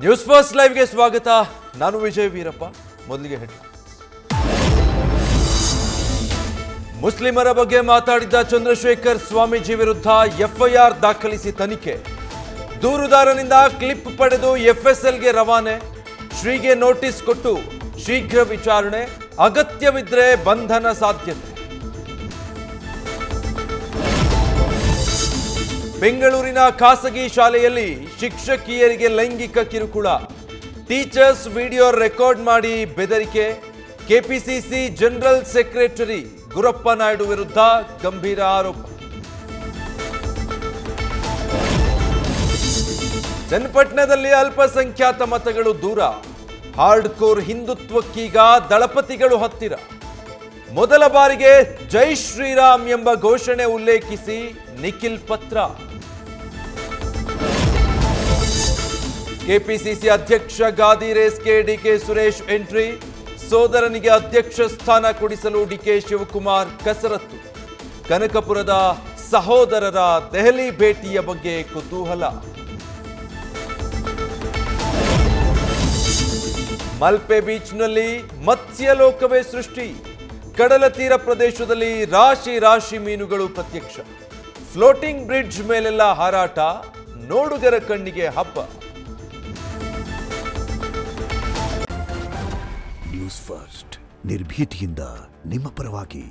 News first ಲೈವ್ಗೆ ಸ್ವಾಗತ. ನಾನು ವಿಜಯ್ ವೀರಪ್ಪ. ಮೊದಲಿಗೆ ಹೆಡ್ಲೈನ್ಸ್. ಮುಸ್ಲಿಮರ ಬಗ್ಗೆ ಮಾತಾಡಿದ್ದ ಚಂದ್ರಶೇಖರ್ ಸ್ವಾಮೀಜಿ ವಿರುದ್ಧ ಎಫ್ಐಆರ್ ದಾಖಲಿಸಿ ತನಿಖೆ. ದೂರುದಾರನಿಂದ ಕ್ಲಿಪ್ ಪಡೆದು ಎಫ್ಎಸ್ಎಲ್ಗೆ ರವಾನೆ. ಶ್ರೀಗೆ ನೋಟಿಸ್ ಕೊಟ್ಟು ಶೀಘ್ರ ವಿಚಾರಣೆ, ಅಗತ್ಯವಿದ್ರೆ ಬಂಧನ ಸಾಧ್ಯತೆ. ಬೆಂಗಳೂರಿನ ಖಾಸಗಿ ಶಾಲೆಯಲ್ಲಿ ಶಿಕ್ಷಕಿಯರಿಗೆ ಲೈಂಗಿಕ ಕಿರುಕುಳ. ಟೀಚರ್ಸ್ ವಿಡಿಯೋ ರೆಕಾರ್ಡ್ ಮಾಡಿ ಬೆದರಿಕೆ. KPCC general secretary Gurappa Naidu ವಿರುದ್ಧ ಗಂಭೀರ ಆರೋಪ. ಚನ್ನಪಟ್ಟಣದಲ್ಲಿ ಅಲ್ಪಸಂಖ್ಯಾತ ಮತಗಳು ದೂರ. ಹಾರ್ಡ್ ಕೋರ್ ಹಿಂದುತ್ವಕ್ಕೀಗ ದಳಪತಿಗಳು ಹತ್ತಿರ. ಮೊದಲ ಬಾರಿಗೆ ಜೈ ಶ್ರೀರಾಮ್ ಎಂಬ ಘೋಷಣೆ ಉಲ್ಲೇಖಿಸಿ ನಿಖಿಲ್ ಪತ್ರ. ಕೆಪಿಸಿಸಿ ಅಧ್ಯಕ್ಷ ಗಾದಿ ರೇಸ್ಗೆ ಡಿಕೆ ಸುರೇಶ್ ಎಂಟ್ರಿ. ಸೋದರನಿಗೆ ಅಧ್ಯಕ್ಷ ಸ್ಥಾನ ಕೊಡಿಸಲು ಡಿಕೆ ಶಿವಕುಮಾರ್ ಕಸರತ್ತು. ಕನಕಪುರದ ಸಹೋದರರ ದೆಹಲಿ ಭೇಟಿಯ ಬಗ್ಗೆ ಕುತೂಹಲ. ಮಲ್ಪೆ ಬೀಚ್ನಲ್ಲಿ ಮತ್ಸ್ಯಲೋಕವೇ ಸೃಷ್ಟಿ. ಕಡಲ ತೀರ ಪ್ರದೇಶದಲ್ಲಿ ರಾಶಿ ರಾಶಿ ಮೀನುಗಳು ಪ್ರತ್ಯಕ್ಷ. ಫ್ಲೋಟಿಂಗ್ ಬ್ರಿಡ್ಜ್ ಮೇಲೆಲ್ಲ ಹಾರಾಟ, ನೋಡುಗರ ಕಣ್ಣಿಗೆ ಹಬ್ಬ. ನ್ಯೂಸ್ ಫಸ್ಟ್ ನಿರ್ಭೀತಿಯಿಂದ ನಿಮ್ಮ ಪರವಾಗಿ.